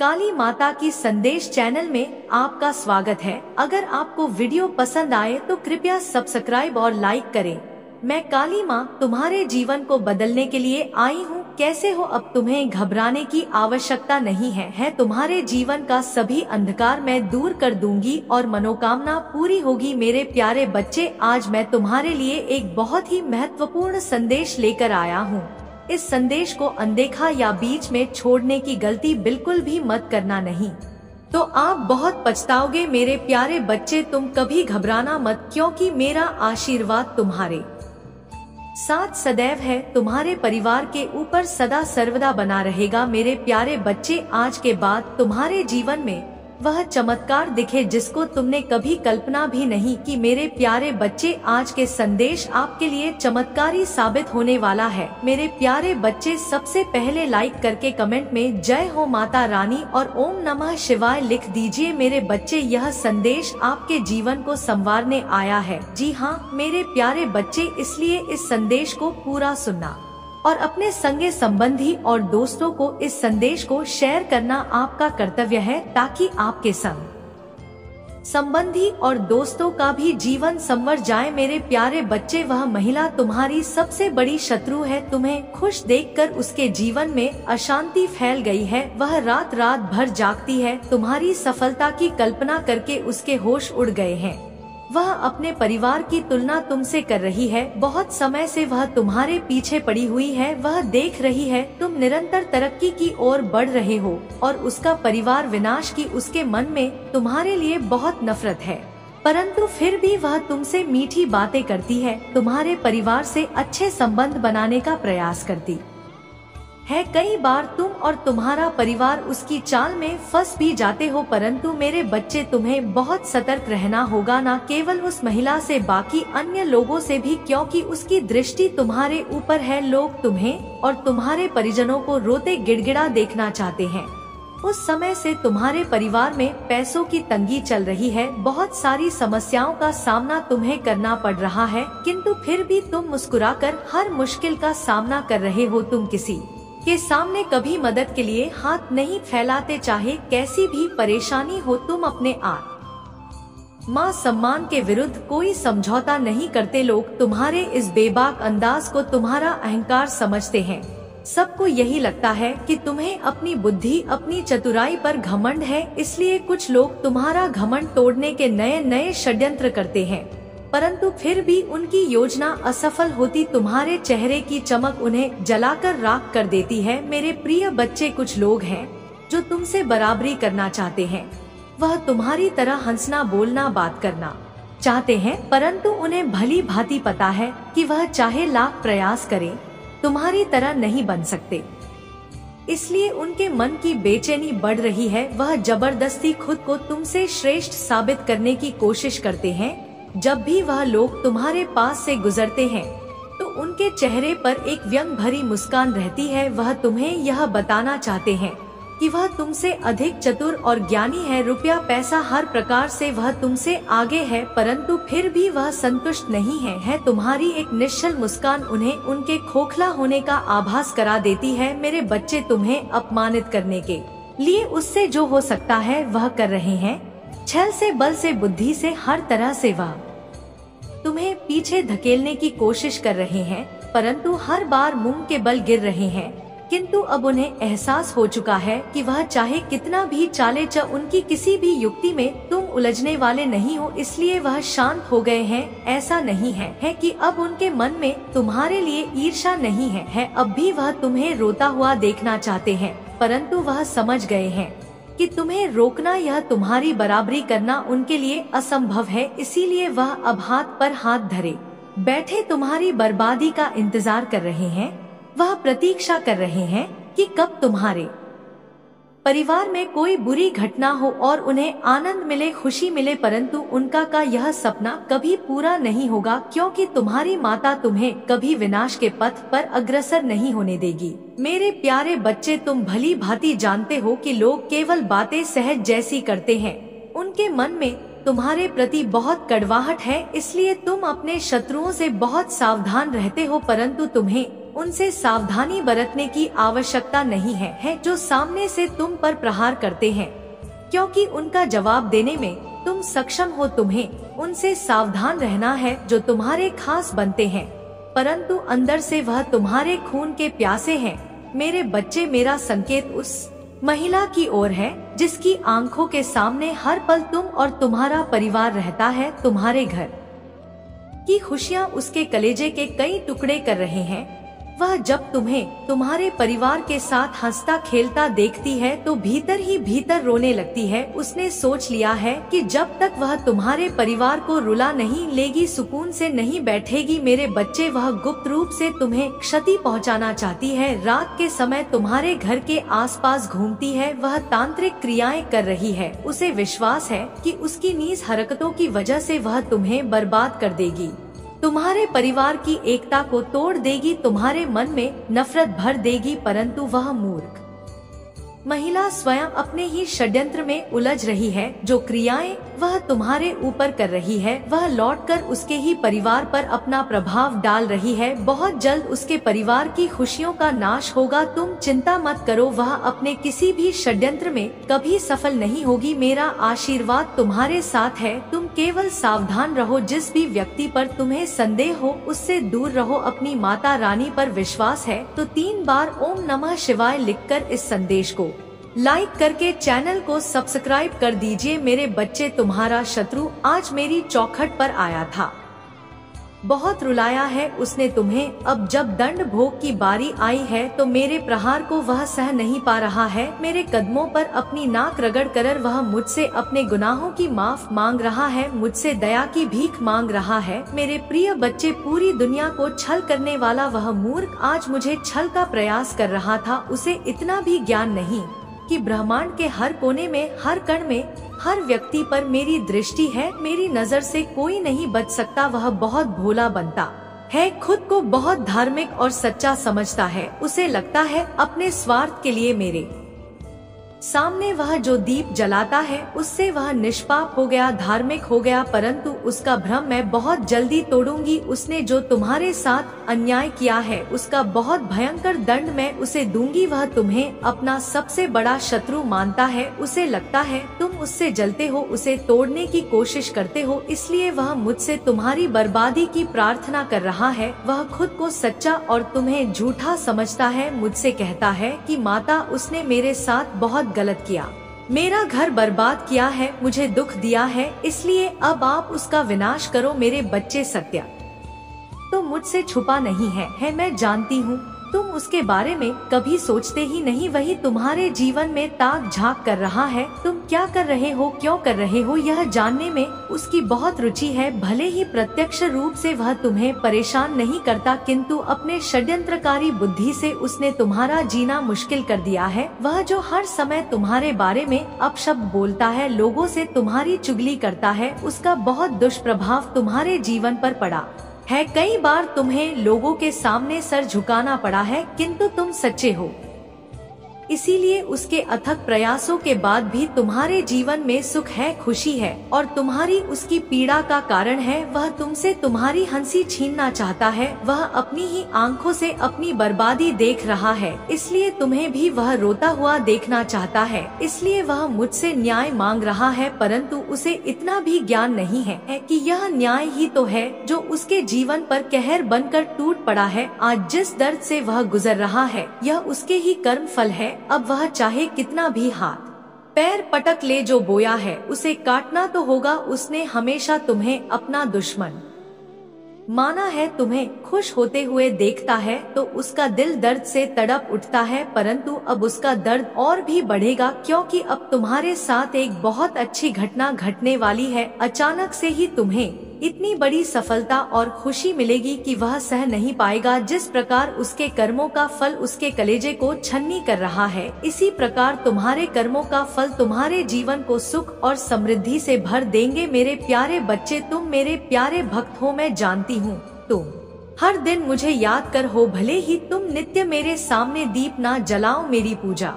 काली माता की संदेश चैनल में आपका स्वागत है। अगर आपको वीडियो पसंद आए तो कृपया सब्सक्राइब और लाइक करें। मैं काली माँ तुम्हारे जीवन को बदलने के लिए आई हूँ। कैसे हो? अब तुम्हें घबराने की आवश्यकता नहीं है। तुम्हारे जीवन का सभी अंधकार मैं दूर कर दूंगी और मनोकामना पूरी होगी। मेरे प्यारे बच्चे, आज मैं तुम्हारे लिए एक बहुत ही महत्वपूर्ण संदेश लेकर आया हूँ। इस संदेश को अनदेखा या बीच में छोड़ने की गलती बिल्कुल भी मत करना नहीं, तो आप बहुत पछताओगे। मेरे प्यारे बच्चे, तुम कभी घबराना मत, क्योंकि मेरा आशीर्वाद तुम्हारे साथ सदैव है। तुम्हारे परिवार के ऊपर सदा सर्वदा बना रहेगा। मेरे प्यारे बच्चे, आज के बाद तुम्हारे जीवन में वह चमत्कार दिखे जिसको तुमने कभी कल्पना भी नहीं की। मेरे प्यारे बच्चे, आज के संदेश आपके लिए चमत्कारी साबित होने वाला है। मेरे प्यारे बच्चे, सबसे पहले लाइक करके कमेंट में जय हो माता रानी और ओम नमः शिवाय लिख दीजिए। मेरे बच्चे, यह संदेश आपके जीवन को संवारने आया है। जी हाँ मेरे प्यारे बच्चे, इसलिए इस संदेश को पूरा सुनना और अपने संगे संबंधी और दोस्तों को इस संदेश को शेयर करना आपका कर्तव्य है, ताकि आपके संबंधी और दोस्तों का भी जीवन संवर जाए। मेरे प्यारे बच्चे, वह महिला तुम्हारी सबसे बड़ी शत्रु है। तुम्हें खुश देखकर उसके जीवन में अशांति फैल गई है। वह रात रात भर जागती है। तुम्हारी सफलता की कल्पना करके उसके होश उड़ गए हैं। वह अपने परिवार की तुलना तुमसे कर रही है। बहुत समय से वह तुम्हारे पीछे पड़ी हुई है। वह देख रही है तुम निरंतर तरक्की की ओर बढ़ रहे हो और उसका परिवार विनाश की उसके मन में तुम्हारे लिए बहुत नफरत है, परंतु फिर भी वह तुमसे मीठी बातें करती है। तुम्हारे परिवार से अच्छे संबंध बनाने का प्रयास करती है। कई बार तुम और तुम्हारा परिवार उसकी चाल में फंस भी जाते हो, परंतु मेरे बच्चे तुम्हें बहुत सतर्क रहना होगा, न केवल उस महिला से बाकी अन्य लोगों से भी, क्योंकि उसकी दृष्टि तुम्हारे ऊपर है। लोग तुम्हें और तुम्हारे परिजनों को रोते गिड़गिड़ा देखना चाहते हैं। उस समय से तुम्हारे परिवार में पैसों की तंगी चल रही है। बहुत सारी समस्याओं का सामना तुम्हें करना पड़ रहा है, किंतु फिर भी तुम मुस्कुराकर हर मुश्किल का सामना कर रहे हो। तुम किसी के सामने कभी मदद के लिए हाथ नहीं फैलाते, चाहे कैसी भी परेशानी हो। तुम अपने मां सम्मान के विरुद्ध कोई समझौता नहीं करते। लोग तुम्हारे इस बेबाक अंदाज को तुम्हारा अहंकार समझते हैं। सबको यही लगता है कि तुम्हें अपनी बुद्धि, अपनी चतुराई पर घमंड है, इसलिए कुछ लोग तुम्हारा घमंड तोड़ने के नए नए षड्यंत्र करते हैं, परंतु फिर भी उनकी योजना असफल होती। तुम्हारे चेहरे की चमक उन्हें जलाकर राख कर देती है। मेरे प्रिय बच्चे, कुछ लोग हैं जो तुमसे बराबरी करना चाहते हैं। वह तुम्हारी तरह हंसना, बोलना, बात करना चाहते हैं, परंतु उन्हें भली भांति पता है कि वह चाहे लाख प्रयास करें, तुम्हारी तरह नहीं बन सकते। इसलिए उनके मन की बेचैनी बढ़ रही है। वह जबरदस्ती खुद को तुमसे श्रेष्ठ साबित करने की कोशिश करते हैं। जब भी वह लोग तुम्हारे पास से गुजरते हैं तो उनके चेहरे पर एक व्यंग भरी मुस्कान रहती है। वह तुम्हें यह बताना चाहते हैं कि वह तुमसे अधिक चतुर और ज्ञानी है। रुपया, पैसा, हर प्रकार से वह तुमसे आगे है, परंतु फिर भी वह संतुष्ट नहीं है। तुम्हारी एक निश्चल मुस्कान उन्हें उनके खोखला होने का आभास करा देती है। मेरे बच्चे, तुम्हें अपमानित करने के लिए उससे जो हो सकता है वह कर रहे हैं। छल से, बल से, बुद्धि से, हर तरह से वह तुम्हें पीछे धकेलने की कोशिश कर रहे हैं, परंतु हर बार मुंह के बल गिर रहे हैं। किंतु अब उन्हें एहसास हो चुका है कि वह चाहे कितना भी चाले, उनकी किसी भी युक्ति में तुम उलझने वाले नहीं हो, इसलिए वह शांत हो गए हैं। ऐसा नहीं है कि अब उनके मन में तुम्हारे लिए ईर्ष्या नहीं है। अब भी वह तुम्हें रोता हुआ देखना चाहते हैं, परंतु वह समझ गए हैं कि तुम्हें रोकना, यह तुम्हारी बराबरी करना उनके लिए असंभव है। इसीलिए वह अब हाथ पर हाथ धरे बैठे तुम्हारी बर्बादी का इंतजार कर रहे हैं। वह प्रतीक्षा कर रहे हैं कि कब तुम्हारे परिवार में कोई बुरी घटना हो और उन्हें आनंद मिले, खुशी मिले, परंतु उनका यह सपना कभी पूरा नहीं होगा, क्योंकि तुम्हारी माता तुम्हें कभी विनाश के पथ पर अग्रसर नहीं होने देगी। मेरे प्यारे बच्चे, तुम भली भांति जानते हो कि लोग केवल बातें सहज जैसी करते हैं, उनके मन में तुम्हारे प्रति बहुत कड़वाहट है, इसलिए तुम अपने शत्रुओं से बहुत सावधान रहते हो, परंतु तुम्हें उनसे सावधानी बरतने की आवश्यकता नहीं है जो सामने से तुम पर प्रहार करते हैं, क्योंकि उनका जवाब देने में तुम सक्षम हो। तुम्हें उनसे सावधान रहना है जो तुम्हारे खास बनते हैं, परंतु अंदर से वह तुम्हारे खून के प्यासे हैं। मेरे बच्चे, मेरा संकेत उस महिला की ओर है जिसकी आंखों के सामने हर पल तुम और तुम्हारा परिवार रहता है। तुम्हारे घर की खुशियाँ उसके कलेजे के कई टुकड़े कर रहे हैं। वह जब तुम्हें तुम्हारे परिवार के साथ हंसता खेलता देखती है तो भीतर ही भीतर रोने लगती है। उसने सोच लिया है कि जब तक वह तुम्हारे परिवार को रुला नहीं लेगी, सुकून से नहीं बैठेगी। मेरे बच्चे, वह गुप्त रूप से तुम्हें क्षति पहुंचाना चाहती है। रात के समय तुम्हारे घर के आसपास घूमती है। वह तांत्रिक क्रियाएं कर रही है। उसे विश्वास है कि उसकी नीच हरकतों की वजह से वह तुम्हें बर्बाद कर देगी, तुम्हारे परिवार की एकता को तोड़ देगी, तुम्हारे मन में नफरत भर देगी। परंतु वह मूर्ख महिला स्वयं अपने ही षड्यंत्र में उलझ रही है। जो क्रियाएं वह तुम्हारे ऊपर कर रही है, वह लौटकर उसके ही परिवार पर अपना प्रभाव डाल रही है। बहुत जल्द उसके परिवार की खुशियों का नाश होगा। तुम चिंता मत करो, वह अपने किसी भी षड्यंत्र में कभी सफल नहीं होगी। मेरा आशीर्वाद तुम्हारे साथ है। तुम केवल सावधान रहो। जिस भी व्यक्ति पर तुम्हें संदेह हो उससे दूर रहो। अपनी माता रानी पर विश्वास है तो 3 बार ओम नमः शिवाय लिखकर इस संदेश को लाइक करके चैनल को सब्सक्राइब कर दीजिए। मेरे बच्चे, तुम्हारा शत्रु आज मेरी चौखट पर आया था, बहुत रुलाया है उसने तुम्हें। अब जब दंड भोग की बारी आई है तो मेरे प्रहार को वह सह नहीं पा रहा है। मेरे कदमों पर अपनी नाक रगड़ कर वह मुझसे अपने गुनाहों की माफ मांग रहा है, मुझसे दया की भीख मांग रहा है। मेरे प्रिय बच्चे, पूरी दुनिया को छल करने वाला वह मूर्ख आज मुझे छल का प्रयास कर रहा था। उसे इतना भी ज्ञान नहीं कि ब्रह्मांड के हर कोने में, हर कण में, हर व्यक्ति पर मेरी दृष्टि है। मेरी नजर से कोई नहीं बच सकता। वह बहुत भोला बनता है, खुद को बहुत धार्मिक और सच्चा समझता है। उसे लगता है अपने स्वार्थ के लिए मेरे सामने वह जो दीप जलाता है उससे वह निष्पाप हो गया, धार्मिक हो गया। परंतु उसका भ्रम मैं बहुत जल्दी तोड़ूंगी। उसने जो तुम्हारे साथ अन्याय किया है उसका बहुत भयंकर दंड मैं उसे दूंगी। वह तुम्हें अपना सबसे बड़ा शत्रु मानता है। उसे लगता है तुम उससे जलते हो, उसे तोड़ने की कोशिश करते हो, इसलिए वह मुझसे तुम्हारी बर्बादी की प्रार्थना कर रहा है। वह खुद को सच्चा और तुम्हें झूठा समझता है। मुझसे कहता है कि माता, उसने मेरे साथ बहुत गलत किया, मेरा घर बर्बाद किया है, मुझे दुख दिया है, इसलिए अब आप उसका विनाश करो। मेरे बच्चे, सत्य तो मुझसे छुपा नहीं है मैं जानती हूँ। तुम उसके बारे में कभी सोचते ही नहीं। वही तुम्हारे जीवन में ताक झांक कर रहा है। तुम क्या कर रहे हो, क्यों कर रहे हो, यह जानने में उसकी बहुत रुचि है। भले ही प्रत्यक्ष रूप से वह तुम्हें परेशान नहीं करता, किंतु अपने षड्यंत्रकारी बुद्धि से उसने तुम्हारा जीना मुश्किल कर दिया है। वह जो हर समय तुम्हारे बारे में अपशब्द बोलता है, लोगों से तुम्हारी चुगली करता है, उसका बहुत दुष्प्रभाव तुम्हारे जीवन पर पड़ा है। कई बार तुम्हें लोगों के सामने सर झुकाना पड़ा है, किंतु तुम सच्चे हो, इसीलिए उसके अथक प्रयासों के बाद भी तुम्हारे जीवन में सुख है, खुशी है, और तुम्हारी उसकी पीड़ा का कारण है। वह तुमसे तुम्हारी हंसी छीनना चाहता है। वह अपनी ही आंखों से अपनी बर्बादी देख रहा है, इसलिए तुम्हें भी वह रोता हुआ देखना चाहता है। इसलिए वह मुझसे न्याय मांग रहा है, परंतु उसे इतना भी ज्ञान नहीं है कि यह न्याय ही तो है जो उसके जीवन पर कहर बनकर टूट पड़ा है। आज जिस दर्द से वह गुजर रहा है यह उसके ही कर्म फल है। अब वह चाहे कितना भी हाथ पैर पटक ले, जो बोया है उसे काटना तो होगा। उसने हमेशा तुम्हें अपना दुश्मन माना है। तुम्हें खुश होते हुए देखता है तो उसका दिल दर्द से तड़प उठता है, परंतु अब उसका दर्द और भी बढ़ेगा, क्योंकि अब तुम्हारे साथ एक बहुत अच्छी घटना घटने वाली है। अचानक से ही तुम्हें इतनी बड़ी सफलता और खुशी मिलेगी कि वह सह नहीं पाएगा। जिस प्रकार उसके कर्मों का फल उसके कलेजे को छन्नी कर रहा है, इसी प्रकार तुम्हारे कर्मों का फल तुम्हारे जीवन को सुख और समृद्धि से भर देंगे। मेरे प्यारे बच्चे, तुम मेरे प्यारे भक्त हो, मैं जानती हूँ। तुम हर दिन मुझे याद कर हो, भले ही तुम नित्य मेरे सामने दीप ना जलाओ, मेरी पूजा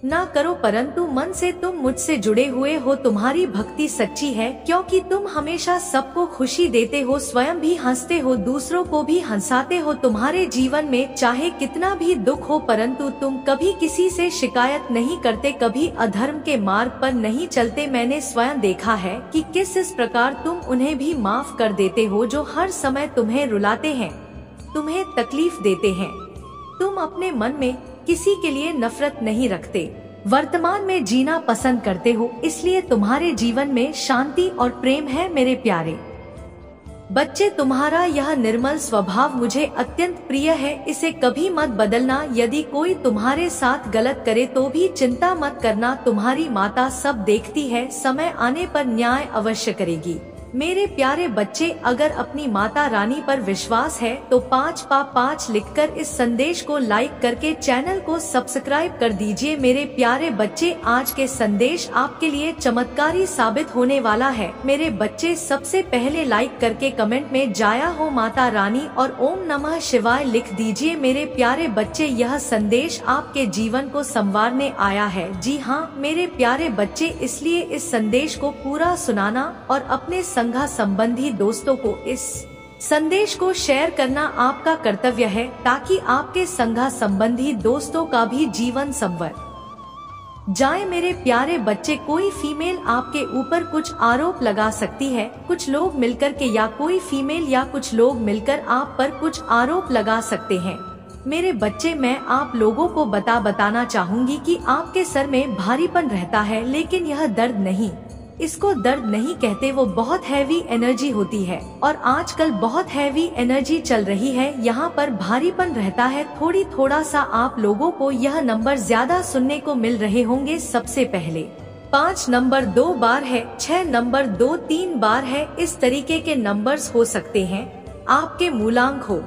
ना करो, परंतु मन से तुम मुझसे जुड़े हुए हो, तुम्हारी भक्ति सच्ची है, क्योंकि तुम हमेशा सबको खुशी देते हो, स्वयं भी हंसते हो, दूसरों को भी हंसाते हो। तुम्हारे जीवन में चाहे कितना भी दुख हो, परंतु तुम कभी किसी से शिकायत नहीं करते, कभी अधर्म के मार्ग पर नहीं चलते। मैंने स्वयं देखा है कि किस प्रकार तुम उन्हें भी माफ कर देते हो जो हर समय तुम्हें रुलाते हैं, तुम्हें तकलीफ देते हैं। तुम अपने मन में किसी के लिए नफरत नहीं रखते, वर्तमान में जीना पसंद करते हो, इसलिए तुम्हारे जीवन में शांति और प्रेम है। मेरे प्यारे बच्चे, तुम्हारा यह निर्मल स्वभाव मुझे अत्यंत प्रिय है, इसे कभी मत बदलना। यदि कोई तुम्हारे साथ गलत करे तो भी चिंता मत करना, तुम्हारी माता सब देखती है, समय आने पर न्याय अवश्य करेगी। मेरे प्यारे बच्चे, अगर अपनी माता रानी पर विश्वास है तो 5 लिखकर इस संदेश को लाइक करके चैनल को सब्सक्राइब कर दीजिए। मेरे प्यारे बच्चे, आज के संदेश आपके लिए चमत्कारी साबित होने वाला है। मेरे बच्चे, सबसे पहले लाइक करके कमेंट में जाया हो माता रानी और ओम नमः शिवाय लिख दीजिए। मेरे प्यारे बच्चे, यह संदेश आपके जीवन को संवारने आया है। जी हाँ मेरे प्यारे बच्चे, इसलिए इस संदेश को पूरा सुनाना और अपने संघा संबंधी दोस्तों को इस संदेश को शेयर करना आपका कर्तव्य है, ताकि आपके संघा संबंधी दोस्तों का भी जीवन संवर जाए। मेरे प्यारे बच्चे, कोई फीमेल आपके ऊपर कुछ आरोप लगा सकती है, कुछ लोग मिलकर के, या कोई फीमेल या कुछ लोग मिलकर आप पर कुछ आरोप लगा सकते हैं। मेरे बच्चे, मैं आप लोगों को बताना चाहूंगी कि आपके सर में भारीपन रहता है, लेकिन यह दर्द नहीं, इसको दर्द नहीं कहते, वो बहुत हैवी एनर्जी होती है और आजकल बहुत हैवी एनर्जी चल रही है। यहाँ पर भारीपन रहता है, थोड़ा सा आप लोगों को यह नंबर ज्यादा सुनने को मिल रहे होंगे। सबसे पहले 5 नंबर 2 बार है, 6 नंबर 2-3 बार है, इस तरीके के नंबर्स हो सकते हैं। आपके मूलांक हो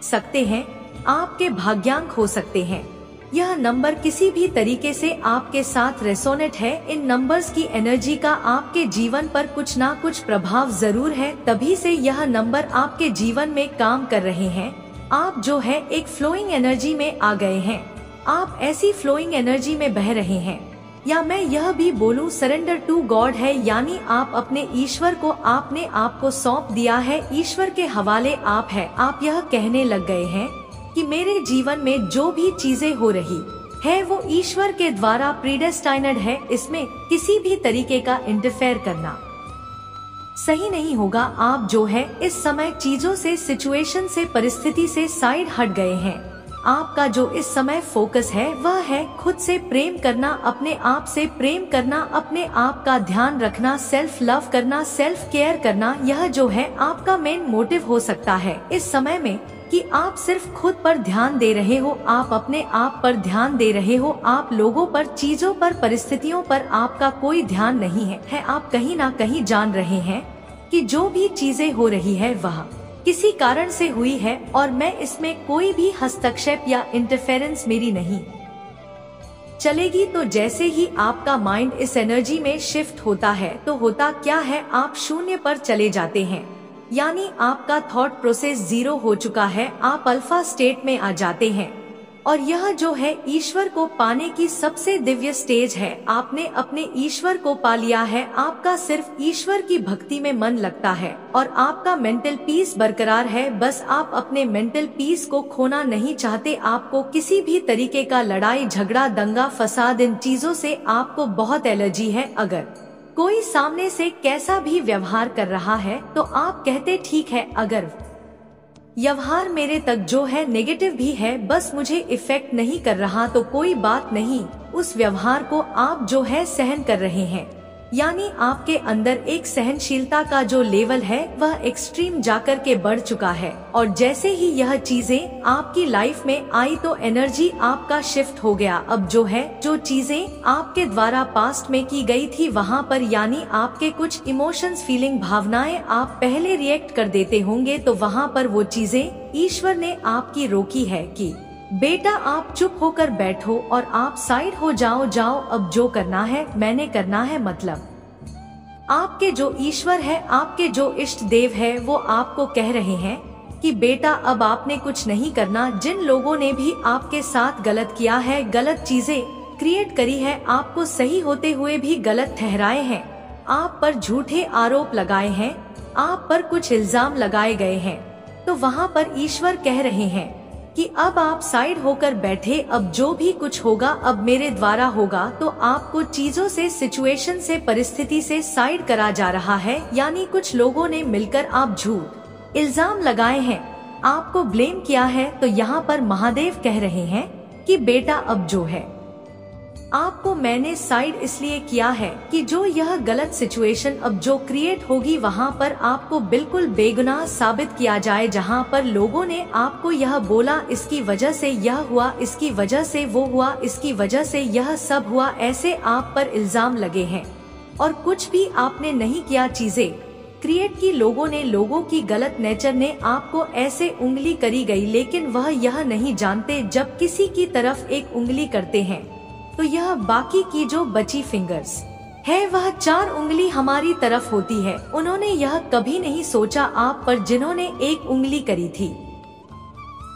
सकते हैं, आपके भाग्यांक हो सकते हैं। यह नंबर किसी भी तरीके से आपके साथ रेसोनेट है। इन नंबर्स की एनर्जी का आपके जीवन पर कुछ ना कुछ प्रभाव जरूर है, तभी से यह नंबर आपके जीवन में काम कर रहे हैं। आप जो है एक फ्लोइंग एनर्जी में आ गए हैं, आप ऐसी फ्लोइंग एनर्जी में बह रहे हैं, या मैं यह भी बोलूं सरेंडर टू गॉड है, यानी आप अपने ईश्वर को, आपने आपको सौंप दिया है, ईश्वर के हवाले आप है। आप यह कहने लग गए हैं कि मेरे जीवन में जो भी चीजें हो रही है वो ईश्वर के द्वारा प्रीडेस्टाइनड है, इसमें किसी भी तरीके का इंटरफेयर करना सही नहीं होगा। आप जो है इस समय चीजों से, सिचुएशन से, परिस्थिति से साइड हट गए हैं। आपका जो इस समय फोकस है वह है खुद से प्रेम करना, अपने आप से प्रेम करना, अपने आप का ध्यान रखना, सेल्फ लव करना, सेल्फ केयर करना। यह जो है आपका मेन मोटिव हो सकता है इस समय में, कि आप सिर्फ खुद पर ध्यान दे रहे हो, आप अपने आप पर ध्यान दे रहे हो, आप लोगों पर, चीजों पर, परिस्थितियों पर आपका कोई ध्यान नहीं है। आप कहीं ना कहीं जान रहे हैं कि जो भी चीजें हो रही है वह किसी कारण से हुई है और मैं इसमें कोई भी हस्तक्षेप या इंटरफेरेंस मेरी नहीं चलेगी। तो जैसे ही आपका माइंड इस एनर्जी में शिफ्ट होता है तो होता क्या है, आप शून्य पर चले जाते हैं, यानी आपका थॉट प्रोसेस 0 हो चुका है, आप अल्फा स्टेट में आ जाते हैं। और यह जो है ईश्वर को पाने की सबसे दिव्य स्टेज है। आपने अपने ईश्वर को पा लिया है, आपका सिर्फ ईश्वर की भक्ति में मन लगता है और आपका मेंटल पीस बरकरार है। बस आप अपने मेंटल पीस को खोना नहीं चाहते। आपको किसी भी तरीके का लड़ाई झगड़ा दंगा फसाद, इन चीजों से आपको बहुत एलर्जी है। अगर कोई सामने से कैसा भी व्यवहार कर रहा है तो आप कहते ठीक है, अगर व्यवहार मेरे तक जो है नेगेटिव भी है, बस मुझे इफेक्ट नहीं कर रहा तो कोई बात नहीं, उस व्यवहार को आप जो है सहन कर रहे हैं। यानी आपके अंदर एक सहनशीलता का जो लेवल है वह एक्सट्रीम जाकर के बढ़ चुका है। और जैसे ही यह चीजें आपकी लाइफ में आई तो एनर्जी आपका शिफ्ट हो गया। अब जो है, जो चीजें आपके द्वारा पास्ट में की गई थी वहाँ पर, यानी आपके कुछ इमोशंस, फीलिंग, भावनाएं आप पहले रिएक्ट कर देते होंगे, तो वहाँ पर वो चीजें ईश्वर ने आपकी रोकी है कि बेटा आप चुप होकर बैठो और आप साइड हो जाओ, अब जो करना है मैंने करना है। मतलब आपके जो ईश्वर है, आपके जो इष्ट देव है, वो आपको कह रहे हैं कि बेटा अब आपने कुछ नहीं करना। जिन लोगों ने भी आपके साथ गलत किया है, गलत चीजें क्रिएट करी है, आपको सही होते हुए भी गलत ठहराए हैं, आप पर झूठे आरोप लगाए हैं, आप पर कुछ इल्जाम लगाए गए हैं, तो वहाँ पर ईश्वर कह रहे हैं कि अब आप साइड होकर बैठे, अब जो भी कुछ होगा अब मेरे द्वारा होगा। तो आपको चीजों से, सिचुएशन से, परिस्थिति से साइड करा जा रहा है, यानी कुछ लोगों ने मिलकर आप झूठ इल्जाम लगाए हैं, आपको ब्लेम किया है। तो यहाँ पर महादेव कह रहे हैं कि बेटा अब जो है आपको मैंने साइड इसलिए किया है कि जो यह गलत सिचुएशन अब जो क्रिएट होगी वहाँ पर आपको बिल्कुल बेगुनाह साबित किया जाए। जहाँ पर लोगों ने आपको यह बोला इसकी वजह से यह हुआ, इसकी वजह से वो हुआ, इसकी वजह से यह सब हुआ, ऐसे आप पर इल्जाम लगे हैं और कुछ भी आपने नहीं किया, चीजें क्रिएट की लोगों ने, लोगों की गलत नेचर ने आपको ऐसे उंगली करी गई, लेकिन वह यह नहीं जानते जब किसी की तरफ एक उंगली करते हैं तो यह बाकी की जो बची फिंगर्स है वह 4 उंगली हमारी तरफ होती है। उन्होंने यह कभी नहीं सोचा आप पर जिन्होंने एक उंगली करी थी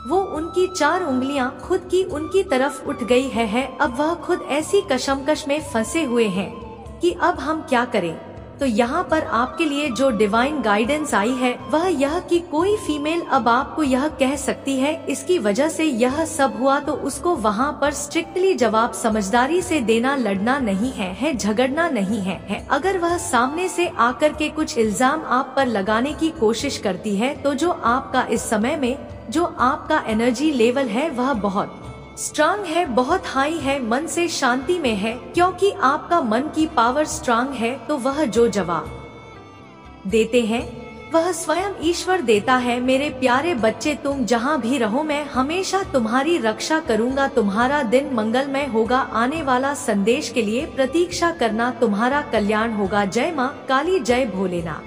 वो उनकी 4 उंगलियां खुद की उनकी तरफ उठ गई है। अब वह खुद ऐसी कशमकश में फंसे हुए हैं कि अब हम क्या करें। तो यहाँ पर आपके लिए जो डिवाइन गाइडेंस आई है वह यह कि कोई फीमेल अब आपको यह कह सकती है इसकी वजह से यह सब हुआ, तो उसको वहाँ पर स्ट्रिक्टली जवाब समझदारी से देना, लड़ना नहीं है, झगड़ना नहीं है। अगर वह सामने से आकर के कुछ इल्जाम आप पर लगाने की कोशिश करती है तो जो आपका इस समय में जो आपका एनर्जी लेवल है वह बहुत स्ट्रांग है, बहुत हाई है, मन से शांति में है, क्योंकि आपका मन की पावर स्ट्रांग है। तो वह जो जवाब देते हैं वह स्वयं ईश्वर देता है। मेरे प्यारे बच्चे, तुम जहाँ भी रहो मैं हमेशा तुम्हारी रक्षा करूँगा, तुम्हारा दिन मंगलमय होगा। आने वाला संदेश के लिए प्रतीक्षा करना, तुम्हारा कल्याण होगा। जय माँ काली, जय भोलेनाथ।